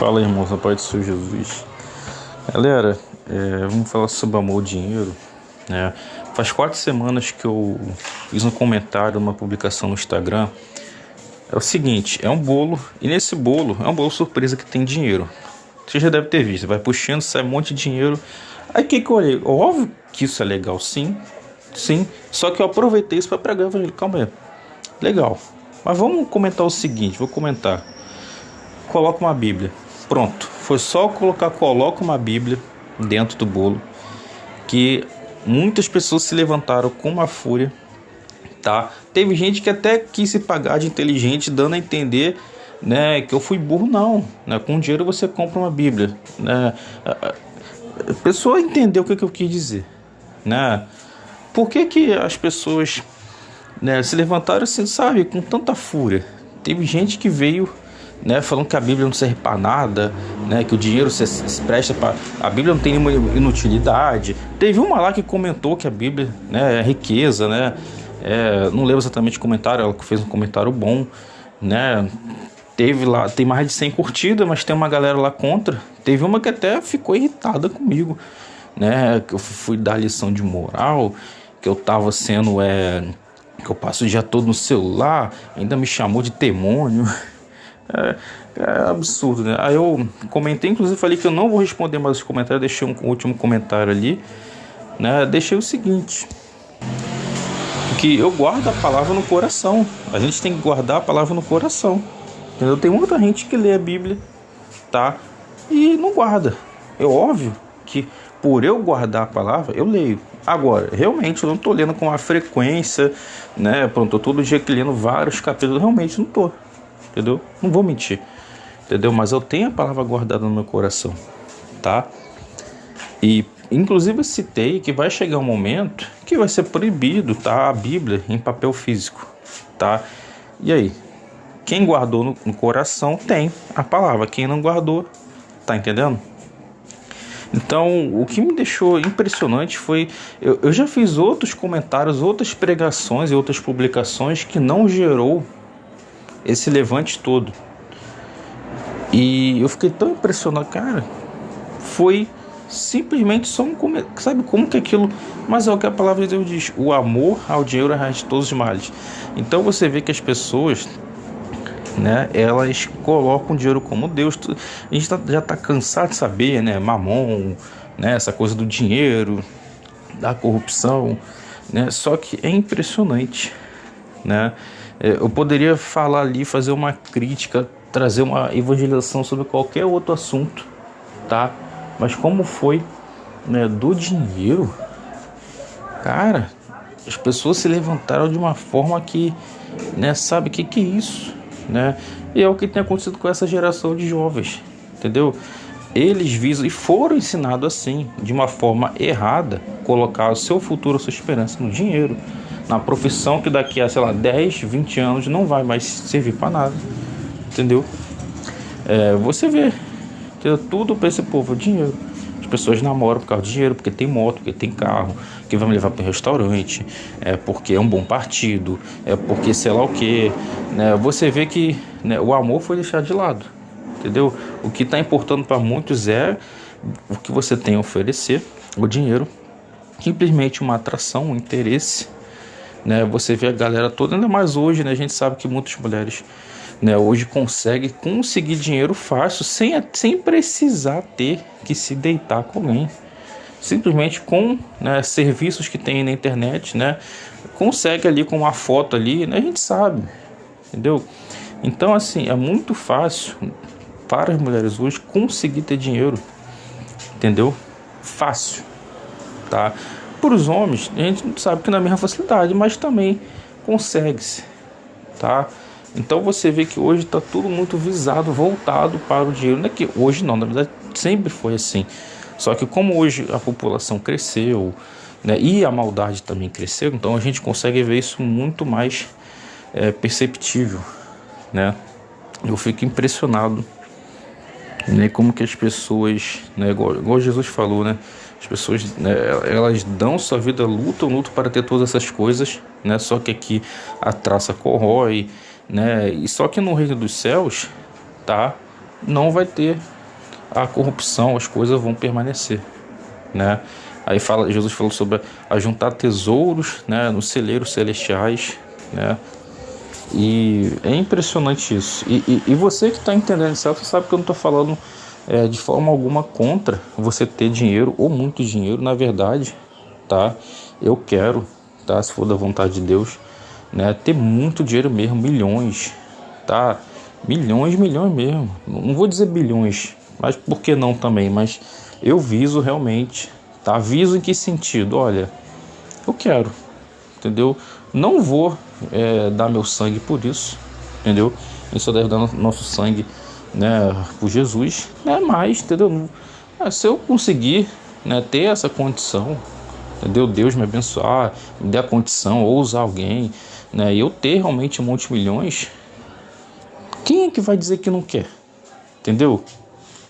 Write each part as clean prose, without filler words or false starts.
Fala, irmãos, na paz do Senhor Jesus. Galera, vamos falar sobre amor ao dinheiro, né? Faz 4 semanas que eu fiz um comentário, uma publicação no Instagram. É o seguinte, é um bolo, e nesse bolo, é um bolo surpresa que tem dinheiro. Você já deve ter visto, vai puxando, sai um monte de dinheiro. Aí o que eu olhei? Óbvio que isso é legal, sim, só que eu aproveitei isso para pregar o evangelho. Calma aí, legal. Mas vamos comentar o seguinte, vou comentar. Coloca uma Bíblia. Pronto, foi só coloca uma Bíblia dentro do bolo que muitas pessoas se levantaram com uma fúria, tá? Teve gente que até quis se pagar de inteligente, dando a entender, né, que eu fui burro. Não, né? Com dinheiro você compra uma Bíblia, né? A pessoa entendeu o que eu quis dizer, né? Por que as pessoas, né, se levantaram assim, sabe, com tanta fúria? Teve gente que veio, né, falando que a Bíblia não serve para nada, né, que o dinheiro se presta para... A Bíblia não tem nenhuma inutilidade. Teve uma lá que comentou que a Bíblia, né, é riqueza, né? Não lembro exatamente o comentário, ela fez um comentário bom, né? Teve lá, tem mais de 100 curtidas, mas tem uma galera lá contra. Teve uma que até ficou irritada comigo, né? Que eu fui dar lição de moral, que eu tava sendo... que eu passo o dia todo no celular, ainda me chamou de demônio. É absurdo, né? Aí eu comentei, inclusive falei que eu não vou responder mais os comentários, deixei um último comentário ali, né? Deixei o seguinte, que eu guardo a palavra no coração. A gente tem que guardar a palavra no coração, entendeu? Tem muita gente que lê a Bíblia, tá? E não guarda. É óbvio que por eu guardar a palavra, eu leio. Agora, realmente eu não estou lendo com uma frequência, né? Pronto, eu todo dia que lendo vários capítulos, realmente não estou. Entendeu? Não vou mentir, entendeu? Mas eu tenho a palavra guardada no meu coração, tá? E inclusive eu citei que vai chegar um momento que vai ser proibido, tá? A Bíblia em papel físico, tá? E aí? Quem guardou no coração tem a palavra, quem não guardou, tá entendendo? Então, o que me deixou impressionante foi... Eu já fiz outros comentários, outras pregações e outras publicações que não gerou esse levante todo. E eu fiquei tão impressionado, cara. Foi simplesmente só um comentário. Sabe como que aquilo... Mas é o que a palavra de Deus diz: o amor ao dinheiro é a raiz de todos os males. Então você vê que as pessoas, né, elas colocam o dinheiro como Deus. A gente já está cansado de saber, né, Mamon, né, essa coisa do dinheiro, da corrupção, né? Só que é impressionante, né? Eu poderia falar ali, fazer uma crítica, trazer uma evangelização sobre qualquer outro assunto, tá? Mas como foi, né, do dinheiro, cara, as pessoas se levantaram de uma forma que, né, sabe o que é isso, né? E é o que tem acontecido com essa geração de jovens, entendeu? Eles visam e foram ensinados assim, de uma forma errada, colocar o seu futuro, a sua esperança no dinheiro, na profissão que daqui a, sei lá, 10, 20 anos não vai mais servir para nada, entendeu? Você vê, entendeu? Tudo para esse povo é dinheiro. As pessoas namoram por causa de dinheiro, porque tem moto, porque tem carro, que vai me levar para o restaurante, porque é um bom partido, porque sei lá o que, né? Você vê que, né, o amor foi deixado de lado, entendeu? O que está importando para muitos é o que você tem a oferecer, o dinheiro, simplesmente uma atração, um interesse, né? Você vê a galera toda, ainda mais hoje, né? A gente sabe que muitas mulheres, né, hoje conseguir dinheiro fácil, sem precisar ter que se deitar com alguém. Simplesmente com, né, serviços que tem na internet, né? Consegue ali com uma foto ali, né? A gente sabe, entendeu? Então, assim, é muito fácil para as mulheres hoje conseguir ter dinheiro, entendeu? Fácil, tá? Para os homens, a gente sabe que não é a mesma facilidade, mas também consegue-se, tá? Então você vê que hoje está tudo muito visado, voltado para o dinheiro. Não é que hoje não, na verdade sempre foi assim. Só que como hoje a população cresceu, né, e a maldade também cresceu, então a gente consegue ver isso muito mais perceptível, né? Eu fico impressionado, né, como que as pessoas, né, igual Jesus falou, né? As pessoas, né, elas dão sua vida, lutam para ter todas essas coisas, né? Só que aqui a traça corrói, né? E só que no reino dos céus, tá? não vai ter a corrupção, as coisas vão permanecer, né? Aí Jesus falou sobre juntar tesouros, né, nos celeiros celestiais, né? E é impressionante isso. E você que está entendendo isso, você sabe que eu não estou falando de forma alguma contra você ter dinheiro ou muito dinheiro. Na verdade, tá? Eu quero, tá? Se for da vontade de Deus, né? Ter muito dinheiro mesmo, milhões, tá? Milhões mesmo. Não vou dizer bilhões, mas por que não também? Mas eu viso realmente, tá? Viso em que sentido? Olha, eu quero, entendeu? Não vou dar meu sangue por isso, entendeu? A gente só deve dar nosso sangue, né, por Jesus, né? Mas, entendeu? Se eu conseguir, né, ter essa condição, entendeu? Deus me abençoar, me der a condição, ou usar alguém, né, e eu ter realmente multimilhões, quem é que vai dizer que não quer? Entendeu?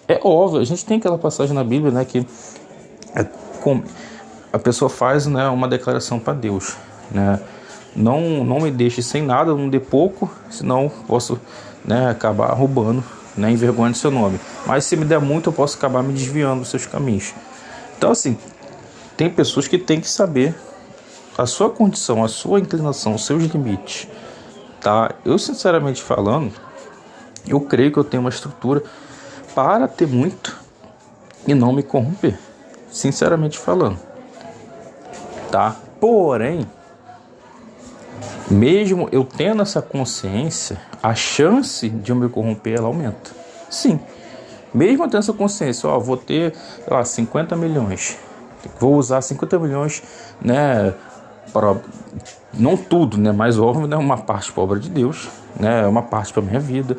É óbvio, a gente tem aquela passagem na Bíblia, né, que a pessoa faz, né, uma declaração para Deus, né? Não me deixe sem nada, não dê pouco, senão posso, né, acabar roubando, né, envergonhando seu nome. Mas se me der muito, eu posso acabar me desviando dos seus caminhos. Então, assim, tem pessoas que têm que saber a sua condição, a sua inclinação, os seus limites, tá? Eu, sinceramente falando, eu creio que eu tenho uma estrutura para ter muito e não me corromper, sinceramente falando, tá? Porém, mesmo eu tendo essa consciência, a chance de eu me corromper, ela aumenta. Sim, mesmo eu tendo essa consciência, vou ter, 50 milhões, vou usar 50 milhões, né, para, não tudo, né, mas óbvio, né, uma parte para a obra de Deus, né, uma parte para minha vida,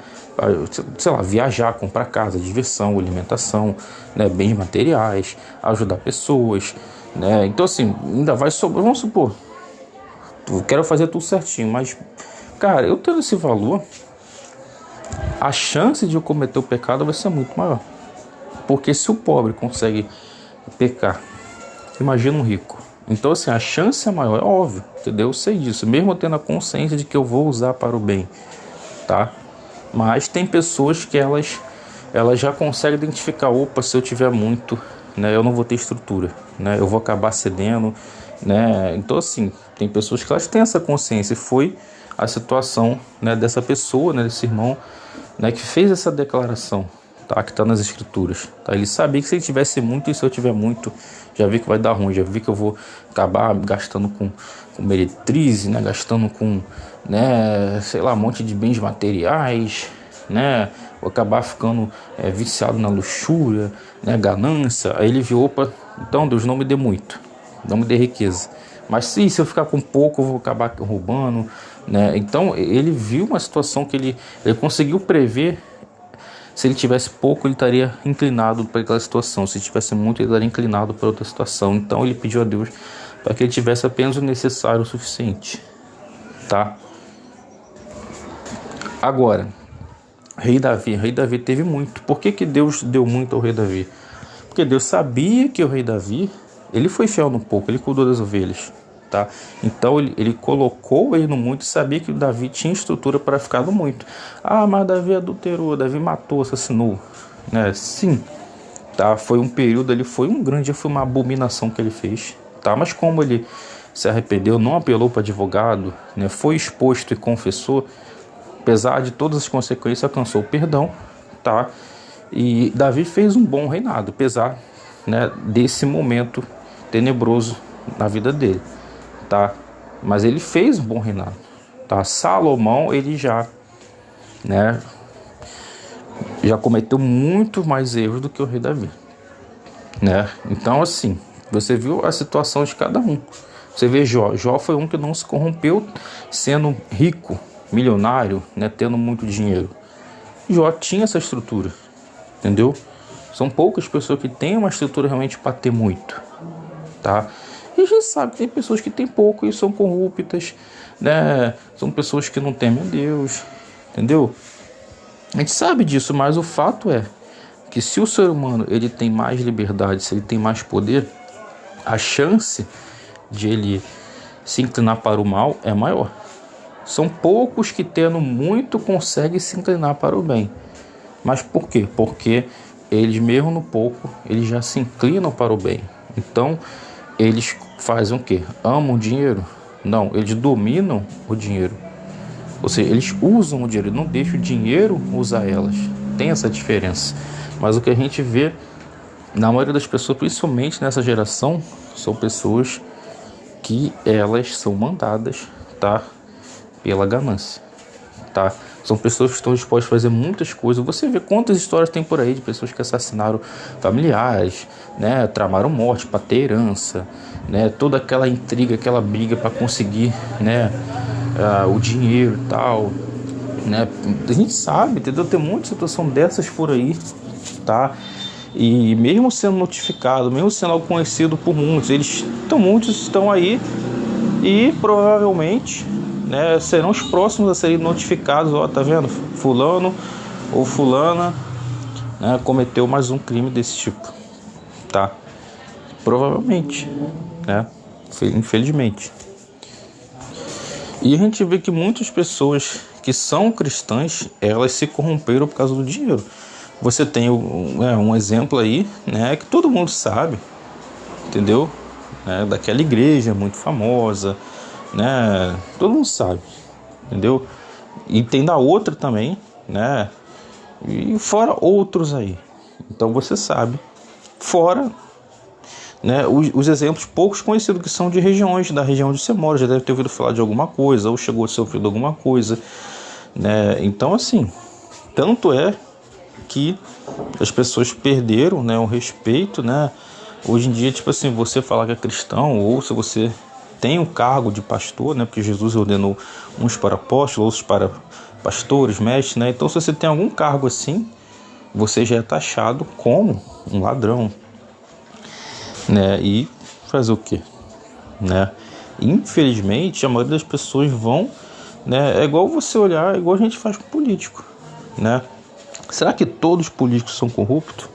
sei lá, viajar, comprar casa, diversão, alimentação, né, bens materiais, ajudar pessoas, né, então assim, ainda vai sobrar, vamos supor, eu quero fazer tudo certinho, mas, cara, eu tendo esse valor, a chance de eu cometer o pecado vai ser muito maior. Porque se o pobre consegue pecar, imagina um rico. Então, assim, a chance é maior, é óbvio, entendeu? Eu sei disso, mesmo eu tendo a consciência de que eu vou usar para o bem, tá? Mas tem pessoas que elas já conseguem identificar, opa, se eu tiver muito, né, eu não vou ter estrutura, né? Eu vou acabar cedendo, né? Então, assim, tem pessoas que elas têm essa consciência. E foi a situação, né, dessa pessoa, né, desse irmão, né, que fez essa declaração, tá, que está nas escrituras, tá? Ele sabia que se ele tivesse muito e se eu tiver muito, já vi que vai dar ruim, já vi que eu vou acabar gastando com meretriz, né, gastando com, né, sei lá, um monte de bens materiais, né, vou acabar ficando viciado na luxúria, né, ganância. Aí ele viu, opa, então Deus, não me dê muito, não me dê riqueza, mas se eu ficar com pouco eu vou acabar roubando, né? Então ele viu uma situação que ele conseguiu prever. Se ele tivesse pouco, ele estaria inclinado para aquela situação. Se tivesse muito, ele estaria inclinado para outra situação. Então ele pediu a Deus para que ele tivesse apenas o necessário, o suficiente, tá? Agora, rei Davi teve muito. Por que Deus deu muito ao rei Davi? Porque Deus sabia que o rei Davi, ele foi fiel no pouco, ele cuidou das ovelhas, tá? Então ele colocou ele no muito e sabia que o Davi tinha estrutura para ficar no muito. Mas Davi adulterou, Davi matou, assassinou, né? Sim, tá? Foi um período ali, foi uma abominação que ele fez, tá? Mas como ele se arrependeu, não apelou para advogado, né? Foi exposto e confessou, apesar de todas as consequências, alcançou o perdão, tá? E Davi fez um bom reinado, apesar, né, desse momento tenebroso na vida dele, tá? Mas ele fez um bom reinado, tá? Salomão, ele já cometeu muito mais erros do que o rei Davi, né? Então, assim, você viu a situação de cada um. Você vê Jó foi um que não se corrompeu sendo rico, milionário, né, tendo muito dinheiro. Jó tinha essa estrutura, entendeu? São poucas pessoas que têm uma estrutura realmente para ter muito, tá? E a gente sabe que tem pessoas que têm pouco e são corruptas, né? São pessoas que não temem a Deus, entendeu? A gente sabe disso, mas o fato é que se o ser humano ele tem mais liberdade, se ele tem mais poder, a chance de ele se inclinar para o mal é maior. São poucos que, tendo muito, conseguem se inclinar para o bem. Mas por quê? Porque eles, mesmo no pouco, eles já se inclinam para o bem. Então, eles fazem o quê? Amam o dinheiro? Não, eles dominam o dinheiro. Ou seja, eles usam o dinheiro, não deixam o dinheiro usar elas. Tem essa diferença. Mas o que a gente vê na maioria das pessoas, principalmente nessa geração, são pessoas que elas são mandadas, tá, pela ganância, tá? São pessoas que estão dispostas a fazer muitas coisas. Você vê quantas histórias tem por aí de pessoas que assassinaram familiares, né, tramaram morte para ter herança, né, toda aquela intriga, aquela briga para conseguir, né, o dinheiro e tal, né? A gente sabe, entendeu? Tem muita situação dessas por aí, tá? E mesmo sendo notificado, mesmo sendo algo conhecido por muitos, muitos estão aí e provavelmente, né, serão os próximos a serem notificados. Ó, tá vendo? Fulano ou fulana, né, cometeu mais um crime desse tipo, tá? Provavelmente, né? Infelizmente. E a gente vê que muitas pessoas que são cristãs, elas se corromperam por causa do dinheiro. Você tem um exemplo aí, né, que todo mundo sabe, entendeu? Daquela igreja muito famosa, né? Todo mundo sabe, entendeu? E tem da outra também, né? E fora outros aí. Então você sabe. Fora, né, os exemplos poucos conhecidos que são de regiões, da região onde você mora, já deve ter ouvido falar de alguma coisa, ou chegou a ser sofrido alguma coisa, né? Então, assim, tanto é que as pessoas perderam, né, o respeito, né? Hoje em dia, tipo assim, você falar que é cristão, ou se você tem um cargo de pastor, né? Porque Jesus ordenou uns para apóstolos, outros para pastores, mestres, né? Então, se você tem algum cargo assim, você já é taxado como um ladrão, né? E fazer o quê, né? Infelizmente, a maioria das pessoas vão, né? É igual você olhar, é igual a gente faz com político, né? Será que todos os políticos são corruptos?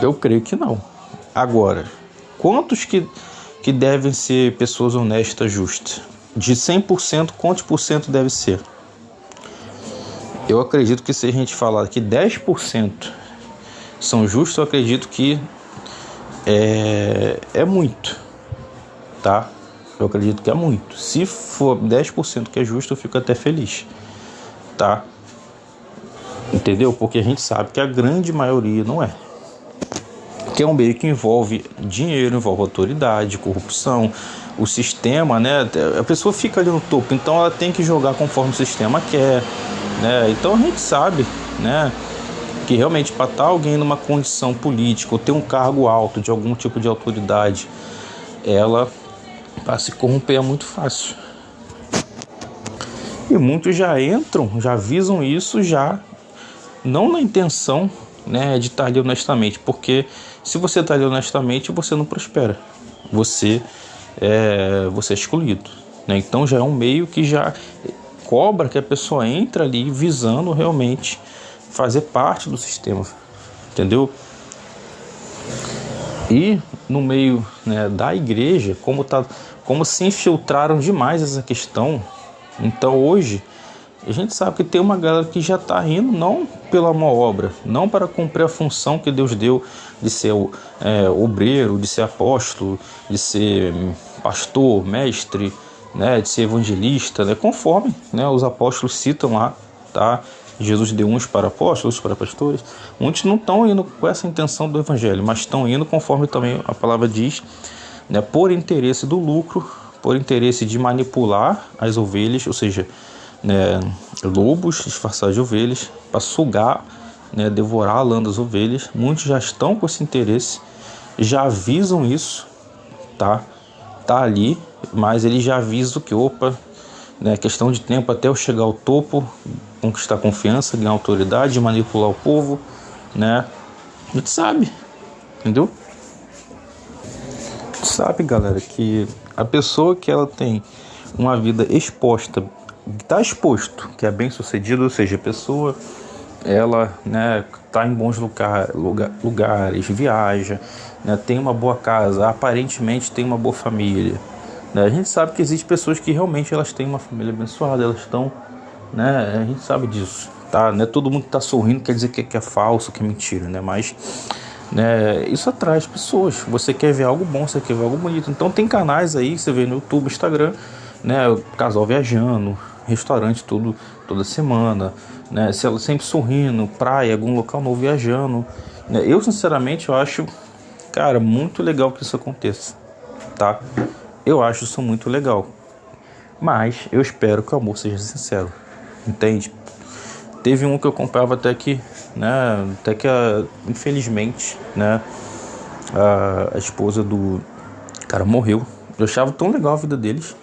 Eu creio que não. Agora, quantos que devem ser pessoas honestas, justas? De 100%, quantos por cento deve ser? Eu acredito que se a gente falar que 10% são justos, eu acredito que é muito, tá? Eu acredito que é muito. Se for 10% que é justo, eu fico até feliz, tá? Entendeu? Porque a gente sabe que a grande maioria não é. Que é um meio que envolve dinheiro, envolve autoridade, corrupção, o sistema, né? A pessoa fica ali no topo, então ela tem que jogar conforme o sistema quer, né? Então a gente sabe, né, que realmente para estar alguém numa condição política ou ter um cargo alto de algum tipo de autoridade, ela para se corromper é muito fácil. E muitos já entram, já visam isso, já não na intenção, né, de estar ali honestamente, porque se você está ali honestamente, você não prospera, você é excluído, né? Então já é um meio que já cobra que a pessoa entra ali visando realmente fazer parte do sistema, entendeu? E no meio, né, da igreja, como se infiltraram demais essa questão. Então hoje a gente sabe que tem uma galera que já está indo não pela uma obra, não para cumprir a função que Deus deu de ser obreiro, de ser apóstolo, de ser pastor, mestre, né, de ser evangelista, né, conforme, né, os apóstolos citam lá, tá? Jesus deu uns para apóstolos, para pastores. Muitos não estão indo com essa intenção do evangelho, mas estão indo conforme também a palavra diz, né, por interesse do lucro, por interesse de manipular as ovelhas, ou seja, né, lobos disfarçados de ovelhas, para sugar, né, devorar a lã das ovelhas. Muitos já estão com esse interesse, já avisam isso, tá ali, mas eles já avisam que, né, questão de tempo até eu chegar ao topo, conquistar confiança, ganhar autoridade, manipular o povo, né? A gente sabe, entendeu? A gente sabe, galera, que a pessoa que ela tem uma vida exposta, está exposto, que é bem sucedido, ou seja, a pessoa, ela, né, está em bons lugares, viaja, né, tem uma boa casa, aparentemente tem uma boa família, né? A gente sabe que existem pessoas que realmente elas têm uma família abençoada, elas estão, né, a gente sabe disso, tá? Não é todo mundo que tá sorrindo quer dizer que é falso, que é mentira, né? Mas, né, isso atrai as pessoas. Você quer ver algo bom, você quer ver algo bonito. Então tem canais aí, você vê no YouTube, Instagram, né? O casal viajando, restaurante tudo, toda semana, né? Sempre sorrindo, praia, algum local novo viajando, né? Eu sinceramente eu acho, cara, muito legal que isso aconteça, tá? Eu acho isso muito legal. Mas eu espero que o amor seja sincero, entende? Teve um que eu comprava até que, né? Até que, infelizmente, né? A esposa do cara morreu. Eu achava tão legal a vida deles,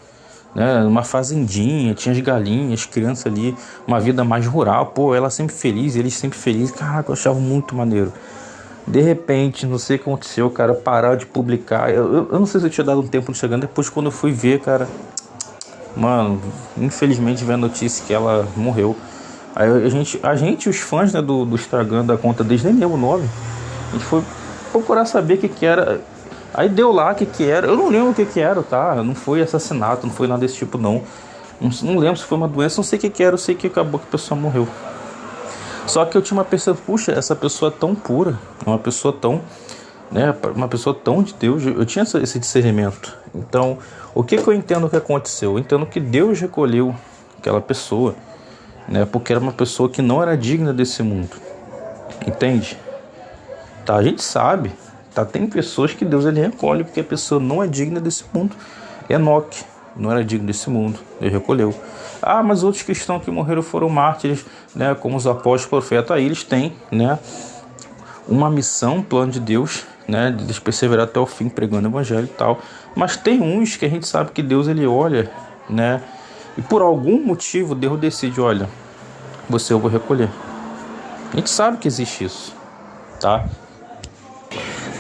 né? Uma fazendinha, tinha as galinhas, crianças ali, uma vida mais rural. Pô, ela sempre feliz, eles sempre felizes. Caraca, eu achava muito maneiro. De repente, não sei o que aconteceu, cara, pararam de publicar. Eu não sei se eu tinha dado um tempo no Instagram. Depois, quando eu fui ver, cara, mano, infelizmente veio a notícia que ela morreu. Aí a gente os fãs, né, do Instagram da conta deles, nem lembro o nome. A gente foi procurar saber o que era. Aí deu lá o que era. Eu não lembro o que era, tá? Não foi assassinato, não foi nada desse tipo, não. Não lembro se foi uma doença, não sei o que era. Eu sei que acabou que a pessoa morreu. Só que eu tinha uma pessoa, puxa, essa pessoa é tão pura, uma pessoa tão, né, uma pessoa tão de Deus. Eu tinha esse discernimento. Então, o que eu entendo que aconteceu? Eu entendo que Deus recolheu aquela pessoa, né, porque era uma pessoa que não era digna desse mundo. Entende? Tá, a gente sabe, tá, tem pessoas que Deus ele recolhe porque a pessoa não é digna desse mundo. Enoque não era digno desse mundo, ele recolheu. Ah, mas outros cristãos que morreram foram mártires, né, como os apóstolos, profetas. Aí eles têm, né, uma missão, um plano de Deus, né, de perseverar até o fim pregando o evangelho e tal. Mas tem uns que a gente sabe que Deus ele olha, né, e por algum motivo Deus decide, olha, você eu vou recolher. A gente sabe que existe isso, tá?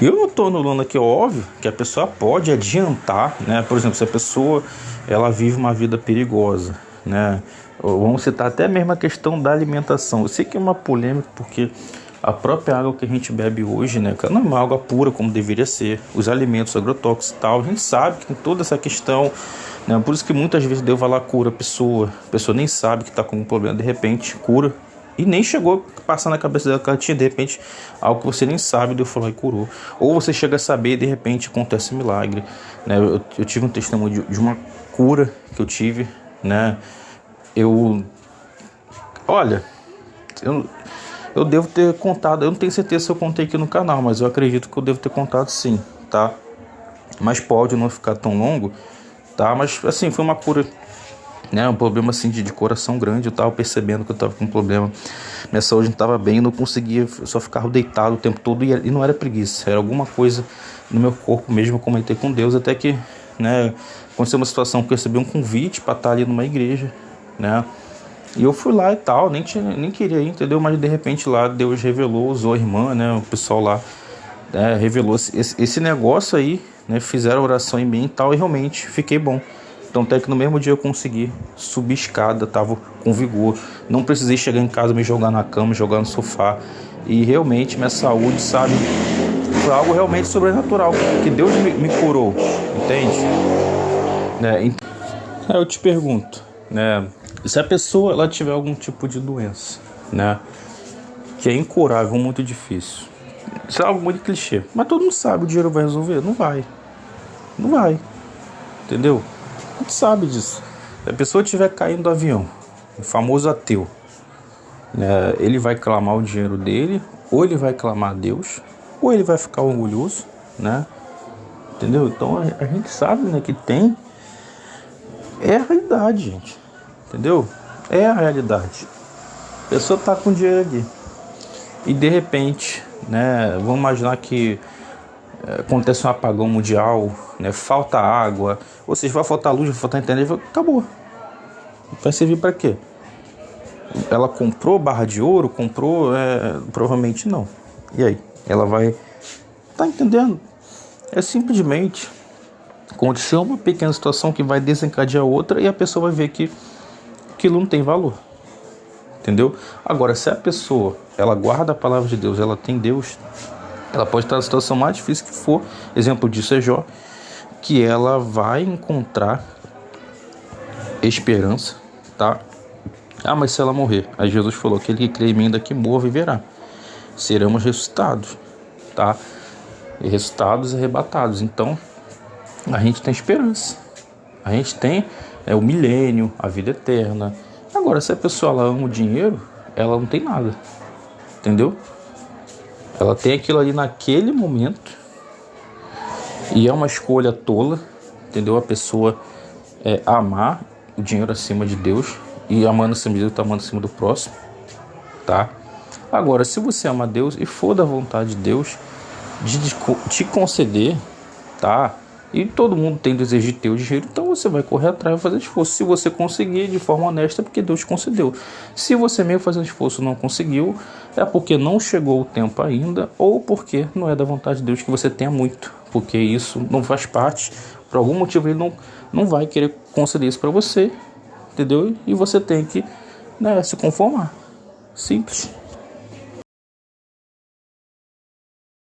E eu não estou anulando aqui, óbvio, que a pessoa pode adiantar, né? Por exemplo, se a pessoa ela vive uma vida perigosa, né? Vamos citar até mesmo a questão da alimentação. Eu sei que é uma polêmica porque a própria água que a gente bebe hoje, né, não é uma água pura como deveria ser. Os alimentos agrotóxicos e tal, a gente sabe que tem toda essa questão, né? Por isso que muitas vezes Deus vai lá cura a pessoa nem sabe que está com um problema, de repente cura. E nem chegou a passar na cabeça dela que ela tinha, de repente, algo que você nem sabe, Deus falou e curou. Ou você chega a saber e de repente acontece um milagre, né? Eu tive um testemunho de uma cura que eu tive, né? Olha, eu devo ter contado, eu não tenho certeza se eu contei aqui no canal, mas eu acredito que eu devo ter contado sim, tá? Mas pode não ficar tão longo, tá? Mas assim, foi uma cura, né, um problema assim de coração grande. Eu tava percebendo que eu tava com um problema, minha saúde não tava bem, eu não conseguia, eu só ficava deitado o tempo todo e não era preguiça, era alguma coisa no meu corpo mesmo. Eu comentei com Deus até que, né, aconteceu uma situação que eu recebi um convite para estar ali numa igreja, né, e eu fui lá e tal, nem queria ir, entendeu? Mas de repente lá Deus revelou, usou a irmã, né, o pessoal lá, né, revelou esse negócio aí, né, fizeram oração em mim e tal, e realmente fiquei bom. Então até que no mesmo dia eu consegui subir escada, tava com vigor, não precisei chegar em casa, me jogar na cama, jogar no sofá. E realmente minha saúde, sabe, foi algo realmente sobrenatural, que Deus me curou, entende? Né? Eu te pergunto, né, se a pessoa ela tiver algum tipo de doença, né, que é incurável, muito difícil, isso é algo muito clichê, mas todo mundo sabe, o dinheiro vai resolver? Não vai, entendeu? A gente sabe disso. Se a pessoa estiver caindo do avião, o famoso ateu, né, ele vai clamar o dinheiro dele, ou ele vai clamar a Deus, ou ele vai ficar orgulhoso, né? Entendeu? Então a gente sabe, né, que é a realidade, gente. Entendeu? É a realidade. A pessoa tá com dinheiro aqui e de repente, né, vamos imaginar que acontece um apagão mundial, né, falta água, ou seja, vai faltar luz, vai faltar internet, acabou. Vai servir para quê? Ela comprou barra de ouro? Comprou? Provavelmente não. E aí? Ela vai... Tá entendendo? É simplesmente acontecer uma pequena situação que vai desencadear outra e a pessoa vai ver que aquilo não tem valor. Entendeu? Agora, se a pessoa ela guarda a palavra de Deus, ela tem Deus, ela pode estar na situação mais difícil que for, exemplo disso é Jó, que ela vai encontrar esperança, tá? Ah, mas se ela morrer? Aí Jesus falou: aquele que crê em mim, ainda que morra, viverá. Seremos ressuscitados, tá? E ressuscitados e arrebatados. Então, a gente tem esperança. A gente tem o milênio, a vida eterna. Agora, se a pessoa ela ama o dinheiro, ela não tem nada. Entendeu? Ela tem aquilo ali naquele momento. E é uma escolha tola. Entendeu? A pessoa amar o dinheiro acima de Deus. E amando acima de Deus, tá amando acima do próximo. Tá? Agora, se você ama Deus e for da vontade de Deus de te conceder, tá? E todo mundo tem desejo de ter o dinheiro, então você vai correr atrás e fazer esforço. Se você conseguir de forma honesta, é porque Deus te concedeu. Se você mesmo fazendo esforço não conseguiu, é porque não chegou o tempo ainda, ou porque não é da vontade de Deus que você tenha muito, porque isso não faz parte. Por algum motivo ele não vai querer conceder isso para você, entendeu? E você tem que, né, se conformar. Simples.